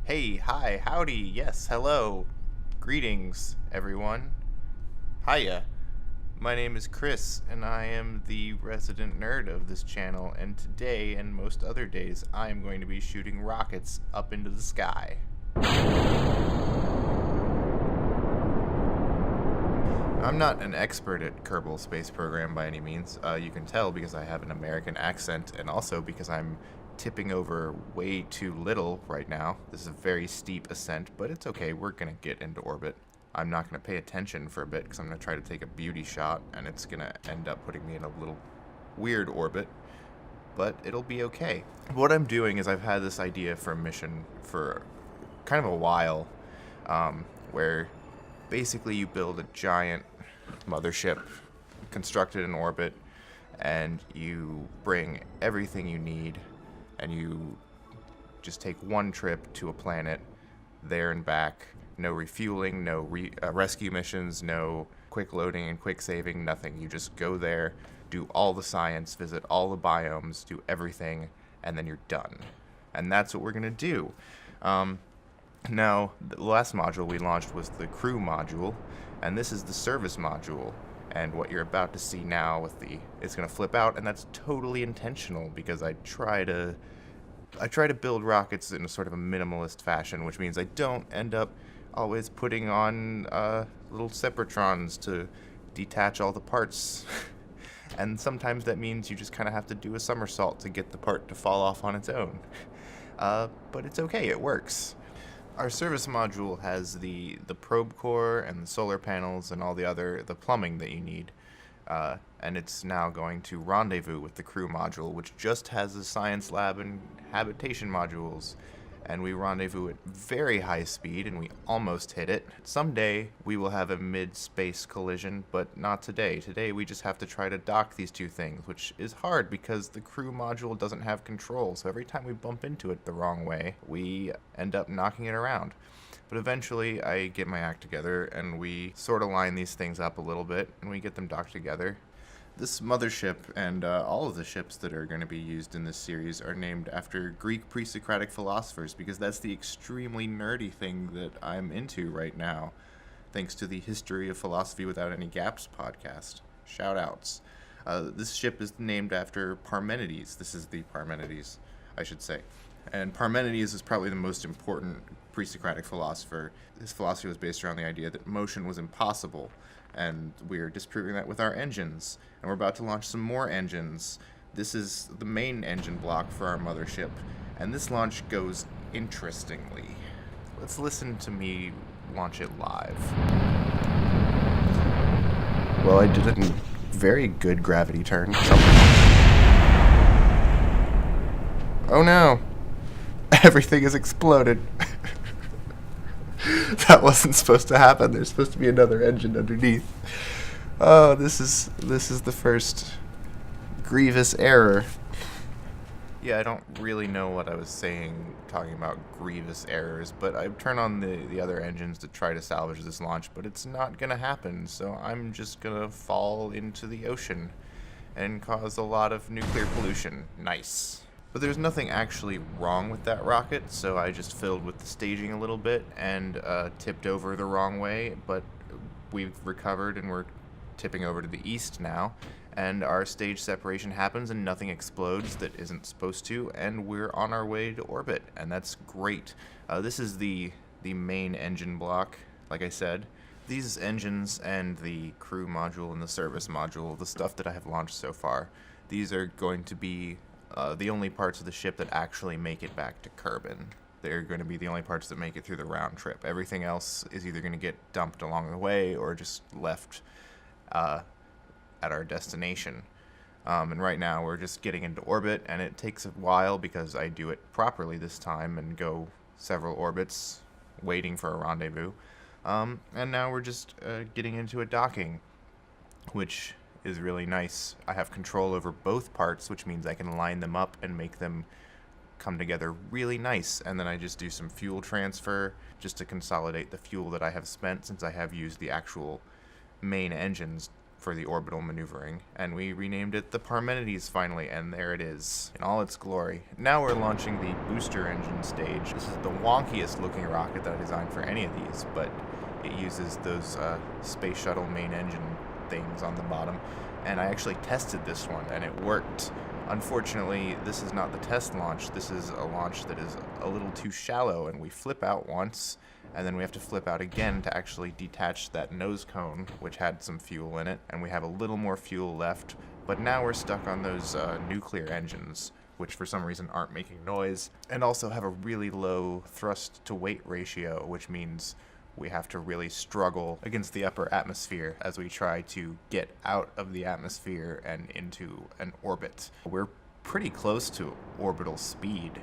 Hey, hi, howdy, yes, hello. Greetings, everyone. Hiya. My name is Chris, and I am the resident nerd of this channel, and today, and most other days, I am going to be shooting rockets up into the sky. I'm not an expert at Kerbal Space Program by any means. You can tell because I have an American accent, and also because I'm tipping over way too little right now. This is a very steep ascent, but it's okay. We're going to get into orbit. I'm not going to pay attention for a bit because I'm going to try to take a beauty shot, and it's going to end up putting me in a little weird orbit, but it'll be okay. What I'm doing is I've had this idea for a mission for kind of a while, where basically you build a giant mothership constructed in orbit, and you bring everything you need, and you just take one trip to a planet there and back. No refueling, no rescue missions, no quick loading and quick saving, nothing. You just go there, do all the science, visit all the biomes, do everything, and then you're done. And that's what we're going to do. Now, the last module we launched was the crew module, and this is the service module. And what you're about to see now with it's going to flip out, and that's totally intentional because I try to build rockets in a sort of a minimalist fashion, which means I don't end up always putting on little separatrons to detach all the parts. And sometimes that means you just kind of have to do a somersault to get the part to fall off on its own. But it's okay, it works. Our service module has the probe core and the solar panels and all the plumbing that you need. And it's now going to rendezvous with the crew module, which just has a science lab and habitation modules. And we rendezvous at very high speed, and we almost hit it. Someday, we will have a mid-space collision, but not today. Today, we just have to try to dock these two things, which is hard because the crew module doesn't have control, so every time we bump into it the wrong way, we end up knocking it around. But eventually, I get my act together, and we sort of line these things up a little bit, and we get them docked together. This mothership and all of the ships that are going to be used in this series are named after Greek pre-Socratic philosophers because that's the extremely nerdy thing that I'm into right now, thanks to the History of Philosophy Without Any Gaps podcast. Shout outs. This ship is named after Parmenides. This is the Parmenides, I should say. And Parmenides is probably the most important pre-Socratic philosopher. His philosophy was based around the idea that motion was impossible, and we're disproving that with our engines. And we're about to launch some more engines. This is the main engine block for our mothership, and this launch goes interestingly. Let's listen to me launch it live. Well, I did a very good gravity turn. Oh no! Everything has exploded. That wasn't supposed to happen. There's supposed to be another engine underneath. Oh, this is the first grievous error. Yeah, I don't really know what I was saying, talking about grievous errors, but I've turned on the other engines to try to salvage this launch, but it's not gonna happen, so I'm just gonna fall into the ocean and cause a lot of nuclear pollution. Nice. But there's nothing actually wrong with that rocket, so I just filled with the staging a little bit and tipped over the wrong way, but we've recovered and we're tipping over to the east now, and our stage separation happens and nothing explodes that isn't supposed to, and we're on our way to orbit, and that's great. This is the main engine block, like I said. These engines and the crew module and the service module, the stuff that I have launched so far, these are going to be the only parts of the ship that actually make it back to Kerbal. They're going to be the only parts that make it through the round trip. Everything else is either going to get dumped along the way or just left at our destination. And right now we're just getting into orbit, and it takes a while because I do it properly this time and go several orbits waiting for a rendezvous. And now we're just getting into a docking, which is really nice. I have control over both parts, which means I can line them up and make them come together really nice. And then I just do some fuel transfer just to consolidate the fuel that I have spent, since I have used the actual main engines for the orbital maneuvering, and we renamed it the Parmenides finally, and there it is in all its glory. Now we're launching the booster engine stage. This is the wonkiest looking rocket that I designed for any of these, but it uses those space shuttle main engine things on the bottom, and I actually tested this one and it worked. Unfortunately, this is not the test launch. This is a launch that is a little too shallow, and we flip out once, and then we have to flip out again to actually detach that nose cone, which had some fuel in it, and we have a little more fuel left, but now we're stuck on those nuclear engines, which for some reason aren't making noise, and also have a really low thrust to weight ratio, which means we have to really struggle against the upper atmosphere as we try to get out of the atmosphere and into an orbit. We're pretty close to orbital speed.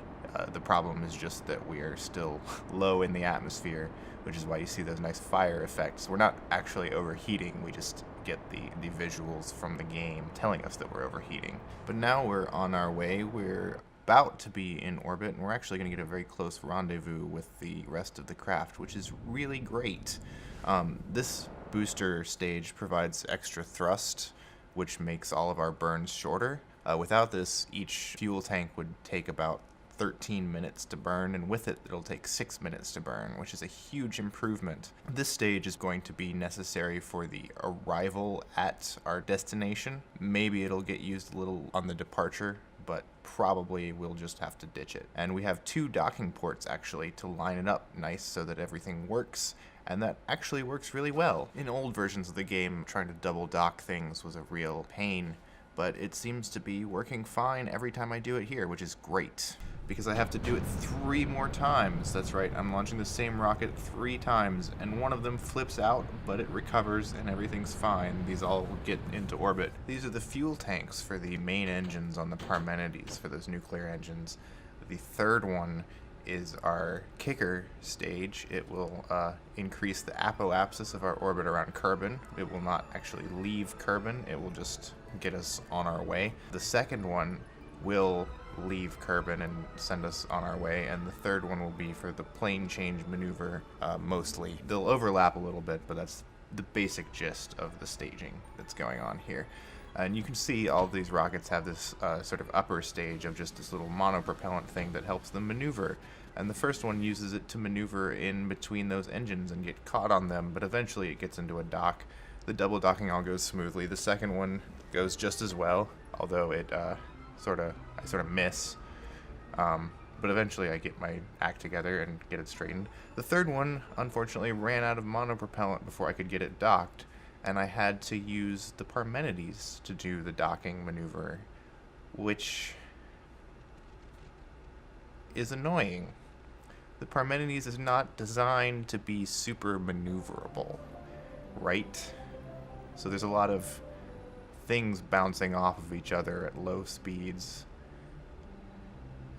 The problem is just that we are still low in the atmosphere, which is why you see those nice fire effects. We're not actually overheating, we just get the visuals from the game telling us that we're overheating. But now we're on our way. We're about to be in orbit, and we're actually going to get a very close rendezvous with the rest of the craft, which is really great. This booster stage provides extra thrust, which makes all of our burns shorter. Without this, each fuel tank would take about 13 minutes to burn, and with it, it'll take 6 minutes to burn, which is a huge improvement. This stage is going to be necessary for the arrival at our destination. Maybe it'll get used a little on the departure, but probably we'll just have to ditch it. And we have 2 docking ports actually to line it up nice so that everything works, and that actually works really well. In old versions of the game, trying to double dock things was a real pain, but it seems to be working fine every time I do it here, which is great, because I have to do it 3 more times. That's right, I'm launching the same rocket 3 times, and one of them flips out, but it recovers and everything's fine. These all get into orbit. These are the fuel tanks for the main engines on the Parmenides, for those nuclear engines. The third one is our kicker stage. It will increase the apoapsis of our orbit around Kerbal. It will not actually leave Kerbal, it will just get us on our way. The second one will leave Kerbal and send us on our way, and the third one will be for the plane change maneuver mostly. They'll overlap a little bit, but that's the basic gist of the staging that's going on here. And you can see all of these rockets have this sort of upper stage of just this little monopropellant thing that helps them maneuver. And the first one uses it to maneuver in between those engines and get caught on them, but eventually it gets into a dock. The double docking all goes smoothly. The second one goes just as well, although it I sort of miss. But eventually I get my act together and get it straightened. The third one, unfortunately, ran out of monopropellant before I could get it docked, and I had to use the Parmenides to do the docking maneuver, which is annoying. The Parmenides is not designed to be super maneuverable, right? So there's a lot of things bouncing off of each other at low speeds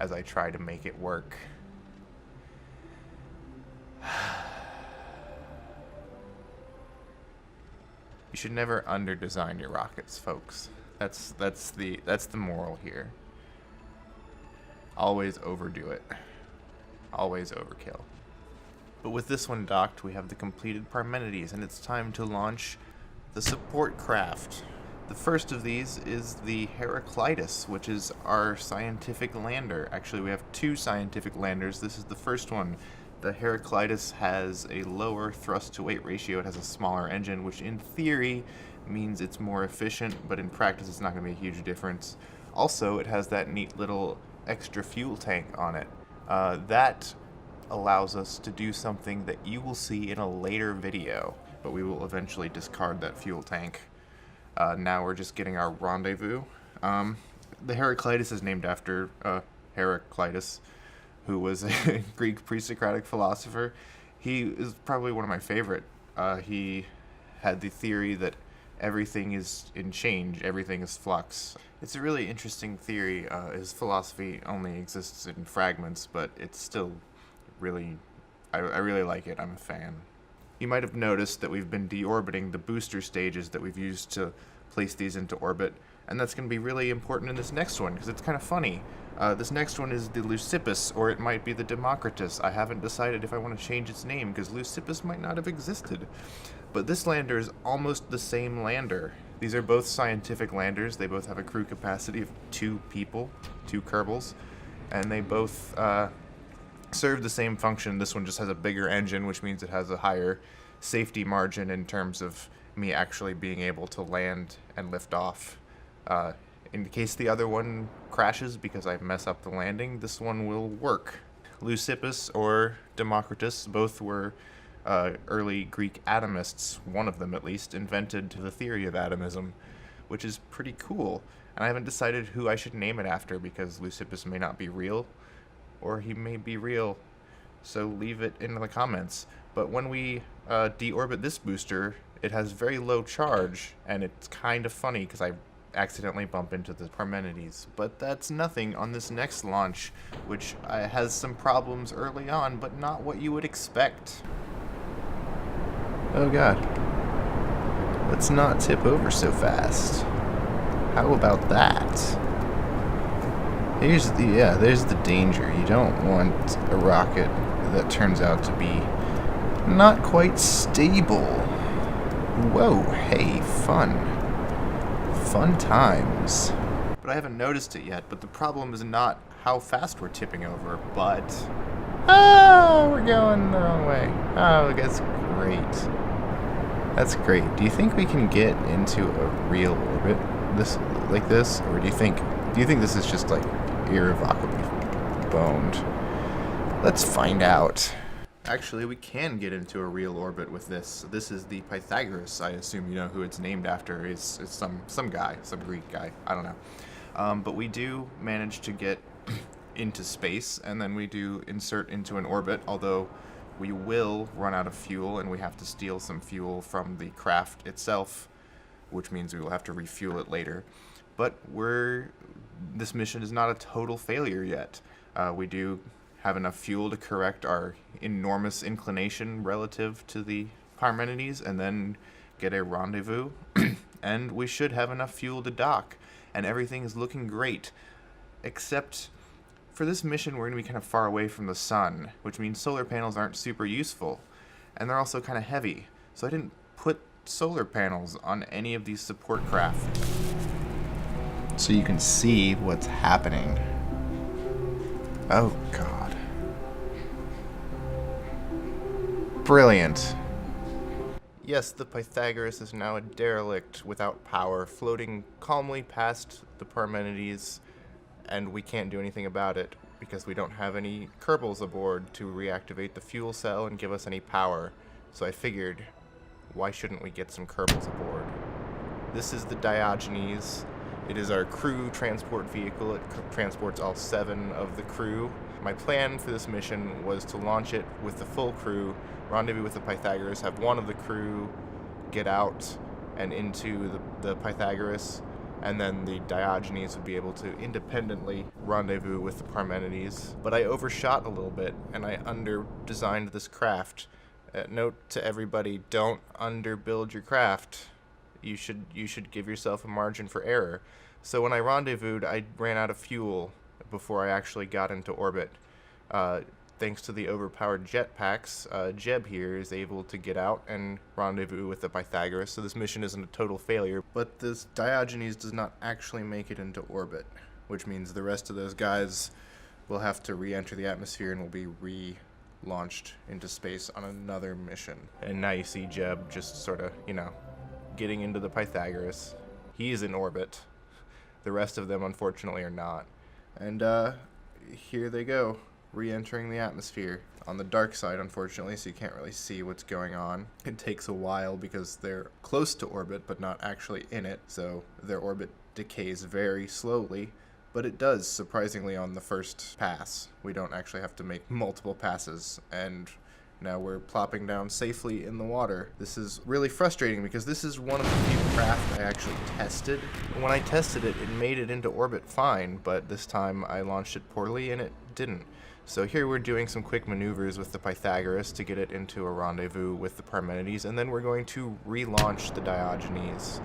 as I try to make it work. You should never under-design your rockets, folks. That's the moral here. Always overdo it. Always overkill. But with this one docked, we have the completed Parmenides, and it's time to launch the support craft. The first of these is the Heraclitus, which is our scientific lander. Actually, we have 2 scientific landers. This is the first one. The Heraclitus has a lower thrust-to-weight ratio. It has a smaller engine, which in theory means it's more efficient, but in practice it's not going to be a huge difference. Also, it has that neat little extra fuel tank on it. That allows us to do something that you will see in a later video, but we will eventually discard that fuel tank. Now we're just getting our rendezvous. The Heraclitus is named after Heraclitus, who was a Greek pre-Socratic philosopher. He is probably one of my favorite. He had the theory that everything is in change, everything is flux. It's a really interesting theory. His philosophy only exists in fragments, but it's still really, I really like it. I'm a fan. You might have noticed that we've been deorbiting the booster stages that we've used to place these into orbit, and that's going to be really important in this next one, because it's kind of funny. This next one is the Leucippus, or it might be the Democritus. I haven't decided if I want to change its name, because Leucippus might not have existed. But this lander is almost the same lander These are both scientific landers. They both have a crew capacity of 2 people, 2 Kerbals, and they both serve the same function. This one just has a bigger engine, which means it has a higher safety margin in terms of me actually being able to land and lift off. In case the other one crashes because I mess up the landing, this one will work. Leucippus or Democritus, both were early Greek atomists. One of them, at least, invented the theory of atomism, which is pretty cool. And I haven't decided who I should name it after, because Leucippus may not be real, or he may be real, so leave it in the comments. But when we deorbit this booster, it has very low charge, and it's kind of funny because I accidentally bump into the Parmenides. But that's nothing on this next launch, which has some problems early on, but not what you would expect. Oh god. Let's not tip over so fast. How about that? There's the danger. You don't want a rocket that turns out to be not quite stable. Whoa, hey, fun. Fun times. But I haven't noticed it yet, but the problem is not how fast we're tipping over, but... Oh, we're going the wrong way. Oh, that's great. That's great. Do you think we can get into a real orbit like this? Or do you think this is just like irrevocably boned? Let's find out. Actually, we can get into a real orbit with this. This is the Pythagoras. I assume you know who it's named after. It's some guy, some Greek guy. I don't know. But we do manage to get into space, and then we do insert into an orbit, although we will run out of fuel, and we have to steal some fuel from the craft itself, which means we will have to refuel it later. But this mission is not a total failure yet. We do have enough fuel to correct our enormous inclination relative to the Parmenides, and then get a rendezvous, and we should have enough fuel to dock, and everything is looking great, except for this mission we're going to be kind of far away from the sun, which means solar panels aren't super useful, and they're also kind of heavy, so I didn't put solar panels on any of these support craft, so you can see what's happening. Oh god. Brilliant. Yes, the Pythagoras is now a derelict without power, floating calmly past the Parmenides, and we can't do anything about it because we don't have any Kerbals aboard to reactivate the fuel cell and give us any power. So I figured, why shouldn't we get some Kerbals aboard? This is the Diogenes. It is our crew transport vehicle. It transports all 7 of the crew. My plan for this mission was to launch it with the full crew, rendezvous with the Pythagoras, have one of the crew get out and into the Pythagoras, and then the Diogenes would be able to independently rendezvous with the Parmenides. But I overshot a little bit, and I under-designed this craft. Note to everybody, don't underbuild your craft. You should give yourself a margin for error. So when I rendezvoused, I ran out of fuel before I actually got into orbit. Thanks to the overpowered jetpacks, Jeb here is able to get out and rendezvous with the Pythagoras, so this mission isn't a total failure. But this Diogenes does not actually make it into orbit, which means the rest of those guys will have to re-enter the atmosphere and will be re-launched into space on another mission. And now you see Jeb just sort of, getting into the Pythagoras. He's in orbit. The rest of them, unfortunately, are not. And here they go, re-entering the atmosphere. On the dark side, unfortunately, so you can't really see what's going on. It takes a while because they're close to orbit, but not actually in it, so their orbit decays very slowly. But it does, surprisingly, on the first pass. We don't actually have to make multiple passes, and now we're plopping down safely in the water. This is really frustrating because this is one of the few craft I actually tested. When I tested it, it made it into orbit fine, but this time I launched it poorly and it didn't. So here we're doing some quick maneuvers with the Pythagoras to get it into a rendezvous with the Parmenides, and then we're going to relaunch the Diogenes.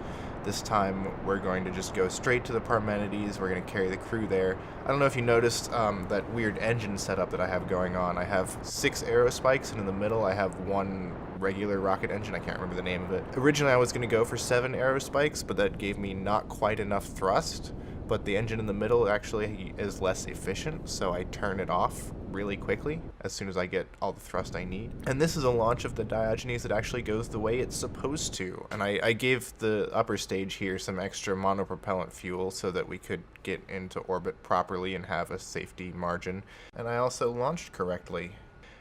This time we're going to just go straight to the Parmenides. We're going to carry the crew there. I don't know if you noticed that weird engine setup that I have going on. I have 6 aerospikes, and in the middle I have 1 regular rocket engine. I can't remember the name of it. Originally I was going to go for 7 aerospikes, but that gave me not quite enough thrust. But the engine in the middle actually is less efficient, so I turn it off really quickly as soon as I get all the thrust I need. And this is a launch of the Diogenes that actually goes the way it's supposed to. And I gave the upper stage here some extra monopropellant fuel so that we could get into orbit properly and have a safety margin. And I also launched correctly.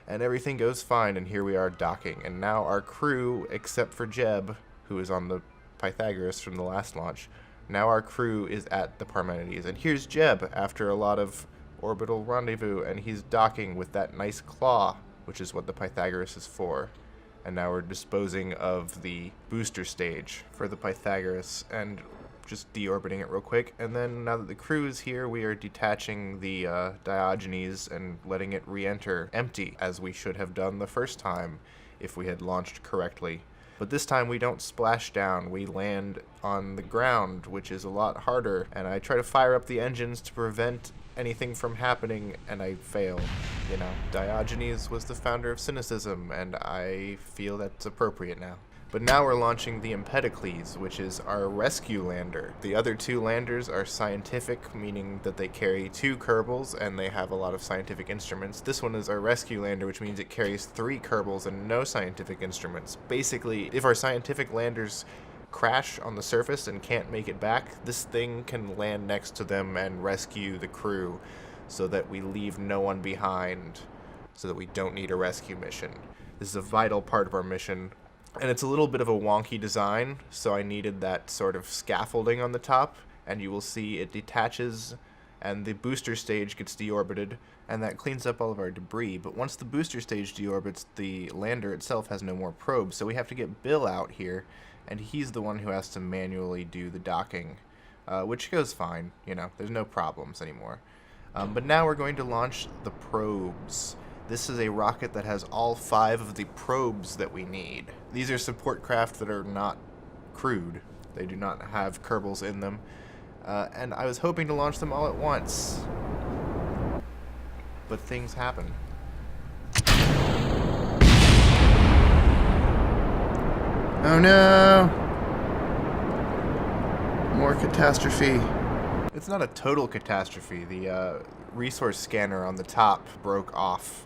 And everything goes fine, and here we are docking. And now our crew, except for Jeb, who is on the Pythagoras from the last launch, now our crew is at the Parmenides. And here's Jeb after a lot of orbital rendezvous, and he's docking with that nice claw, which is what the Pythagoras is for. And now we're disposing of the booster stage for the Pythagoras and just deorbiting it real quick. And then now that the crew is here, we are detaching the Diogenes and letting it re-enter empty, as we should have done the first time if we had launched correctly. But this time we don't splash down, we land on the ground, which is a lot harder, and I try to fire up the engines to prevent anything from happening, and I fail. You know, Diogenes was the founder of cynicism, and I feel that's appropriate now. But now we're launching the Empedocles, which is our rescue lander. The other 2 landers are scientific, meaning that they carry 2 Kerbals and they have a lot of scientific instruments. This one is our rescue lander, which means it carries 3 Kerbals and no scientific instruments. Basically, if our scientific landers crash on the surface and can't make it back, this thing can land next to them and rescue the crew so that we leave no one behind, so that we don't need a rescue mission. This is a vital part of our mission. And it's a little bit of a wonky design, so I needed that sort of scaffolding on the top, and you will see it detaches and the booster stage gets deorbited, and that cleans up all of our debris. But once the booster stage deorbits, the lander itself has no more probes, so we have to get Bill out here, and he's the one who has to manually do the docking, which goes fine, you know, there's no problems anymore. But now we're going to launch the probes. This is a rocket that has all 5 of the probes that we need. These are support craft that are not crewed. They do not have Kerbals in them. And I was hoping to launch them all at once. But things happen. Oh no! More catastrophe. It's not a total catastrophe. The resource scanner on the top broke off,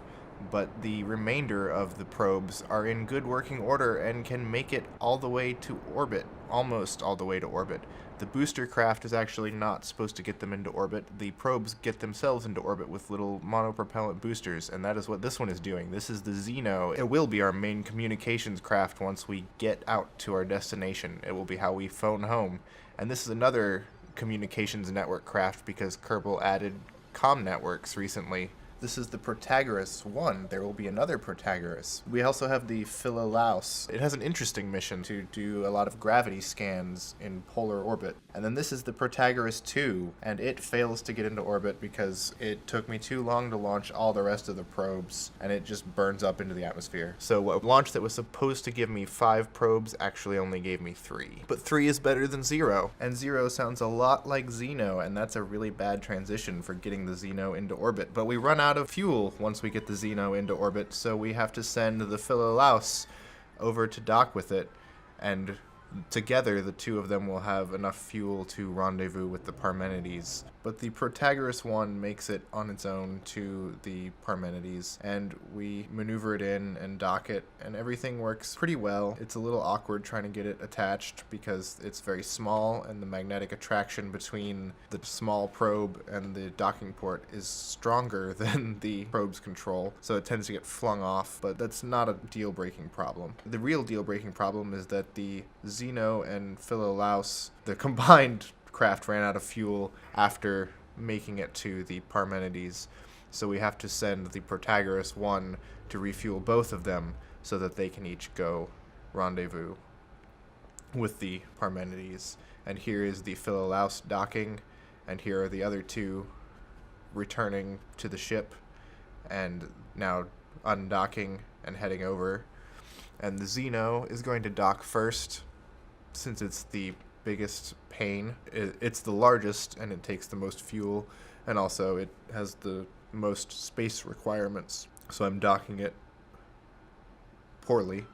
but the remainder of the probes are in good working order and can make it all the way to orbit, almost all the way to orbit. The booster craft is actually not supposed to get them into orbit. The probes get themselves into orbit with little monopropellant boosters, and that is what this one is doing. This is the Xeno. It will be our main communications craft once we get out to our destination. It will be how we phone home. And this is another communications network craft because Kerbal added comm networks recently. This is the Protagoras 1. There will be another Protagoras. We also have the Philolaus. It has an interesting mission to do a lot of gravity scans in polar orbit. And then this is the Protagoras 2, and it fails to get into orbit because it took me too long to launch all the rest of the probes, and it just burns up into the atmosphere. So a launch that was supposed to give me 5 probes actually only gave me 3. But 3 is better than 0, and 0 sounds a lot like Xeno, and that's a really bad transition for getting the Xeno into orbit. But we run out of fuel once we get the Xeno into orbit, so we have to send the Philolaus over to dock with it, and together the 2 of them will have enough fuel to rendezvous with the Parmenides. But the Protagoras 1 makes it on its own to the Parmenides, and we maneuver it in and dock it, and everything works pretty well. It's a little awkward trying to get it attached because it's very small, and the magnetic attraction between the small probe and the docking port is stronger than the probe's control, so it tends to get flung off, but that's not a deal-breaking problem. The real deal-breaking problem is that the Xeno and Philolaus, the combined craft, ran out of fuel after making it to the Parmenides, so we have to send the Protagoras 1 to refuel both of them so that they can each go rendezvous with the Parmenides. And here is the Philolaus docking, and here are the other 2 returning to the ship and now undocking and heading over. And the Xeno is going to dock first, since it's the biggest pain. It's the largest, and it takes the most fuel, and also it has the most space requirements. So I'm docking it poorly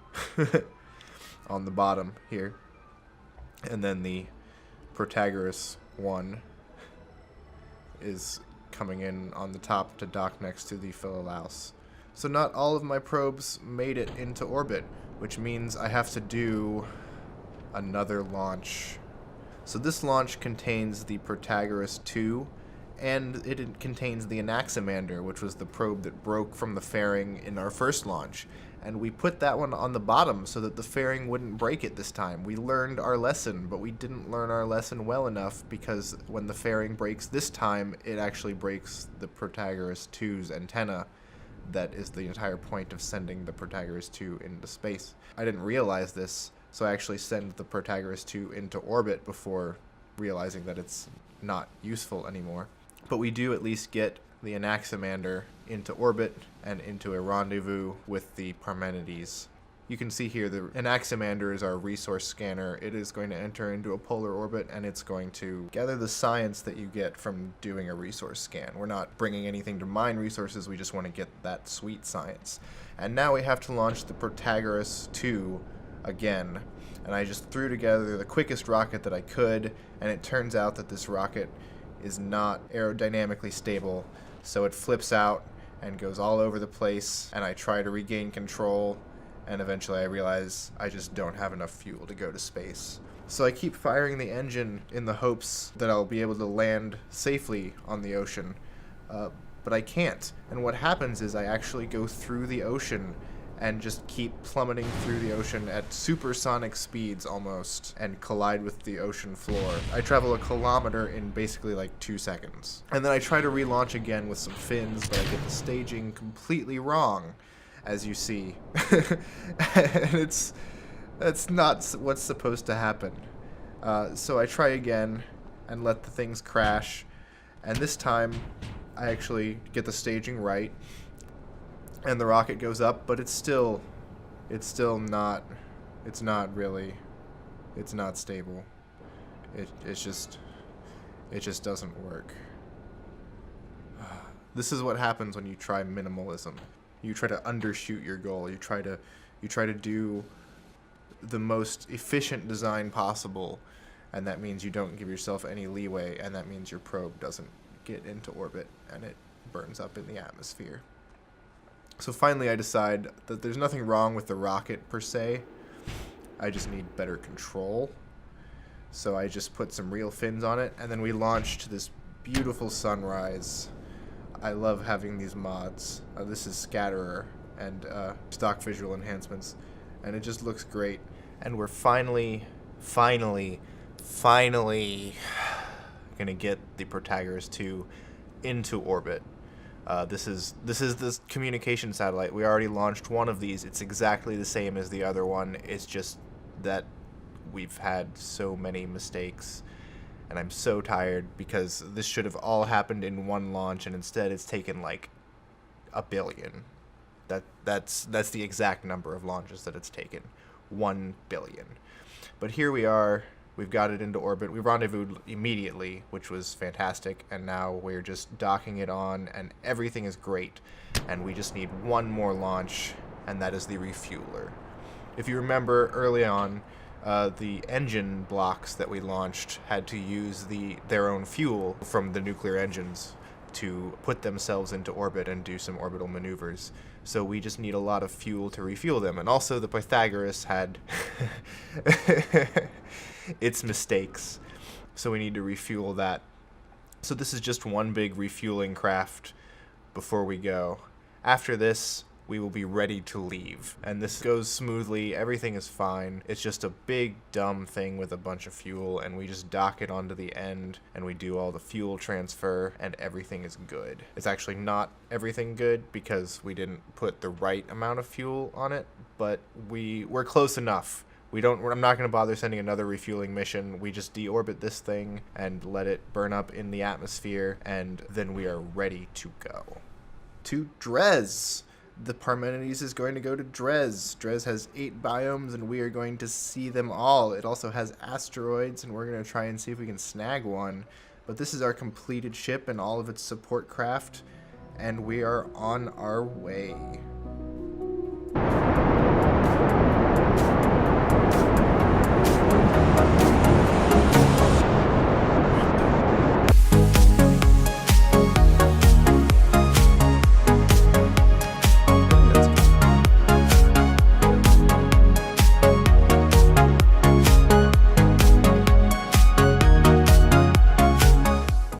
on the bottom here. And then the Protagoras one is coming in on the top to dock next to the Philolaus. So not all of my probes made it into orbit, which means I have to do another launch. So this launch contains the Protagoras 2, and it contains the Anaximander, which was the probe that broke from the fairing in our first launch. And we put that one on the bottom so that the fairing wouldn't break it this time. We learned our lesson, but we didn't learn our lesson well enough, because when the fairing breaks this time, it actually breaks the Protagoras 2's antenna. That is the entire point of sending the Protagoras 2 into space. I didn't realize this, so I actually sent the Protagoras 2 into orbit before realizing that it's not useful anymore. But we do at least get the Anaximander into orbit and into a rendezvous with the Parmenides. You can see here the Anaximander is our resource scanner. It is going to enter into a polar orbit, and it's going to gather the science that you get from doing a resource scan. We're not bringing anything to mine resources, we just want to get that sweet science. And now we have to launch the Protagoras 2 again. And I just threw together the quickest rocket that I could, and it turns out that this rocket is not aerodynamically stable, so it flips out and goes all over the place, and I try to regain control, and eventually I realize I just don't have enough fuel to go to space. So I keep firing the engine in the hopes that I'll be able to land safely on the ocean, but I can't. And what happens is I actually go through the ocean and just keep plummeting through the ocean at supersonic speeds almost, and collide with the ocean floor. I travel a kilometer in basically like 2 seconds. And then I try to relaunch again with some fins, but I get the staging completely wrong, as you see. And that's not what's supposed to happen. So I try again and let the things crash, and this time I actually get the staging right, and the rocket goes up, but it's not stable. It just doesn't work. This is what happens when you try minimalism. You try to undershoot your goal. You try to do the most efficient design possible, and that means you don't give yourself any leeway, and that means your probe doesn't get into orbit, and it burns up in the atmosphere. So finally I decide that there's nothing wrong with the rocket per se. I just need better control. So I just put some real fins on it, and then we launch to this beautiful sunrise. I love having these mods. This is Scatterer and stock visual enhancements, and it just looks great. And we're finally gonna get the Protagoras 2 into orbit. This is the communication satellite. We already launched one of these. It's exactly the same as the other one. It's just that we've had so many mistakes, and I'm so tired because this should have all happened in one launch, and instead it's taken like 1 billion. That's the exact number of launches that it's taken. 1 billion. But here we are. We've got it into orbit. We rendezvoused immediately, which was fantastic, and now we're just docking it on, and everything is great. And we just need one more launch, and that is the refueler. If you remember early on, the engine blocks that we launched had to use their own fuel from the nuclear engines to put themselves into orbit and do some orbital maneuvers. So we just need a lot of fuel to refuel them. And also the Pythagoras had its mistakes, so we need to refuel that. So this is just one big refueling craft before we go. After this, we will be ready to leave. And this goes smoothly, everything is fine. It's just a big dumb thing with a bunch of fuel, and we just dock it onto the end, and we do all the fuel transfer, and everything is good. It's actually not everything good because we didn't put the right amount of fuel on it, but we're close enough. I'm not going to bother sending another refueling mission. We just deorbit this thing and let it burn up in the atmosphere, and then we are ready to go. To Dres, The Parmenides is going to go to Dres. Dres has 8 biomes, and we are going to see them all. It also has asteroids, and we're going to try and see if we can snag one. But this is our completed ship and all of its support craft, and we are on our way.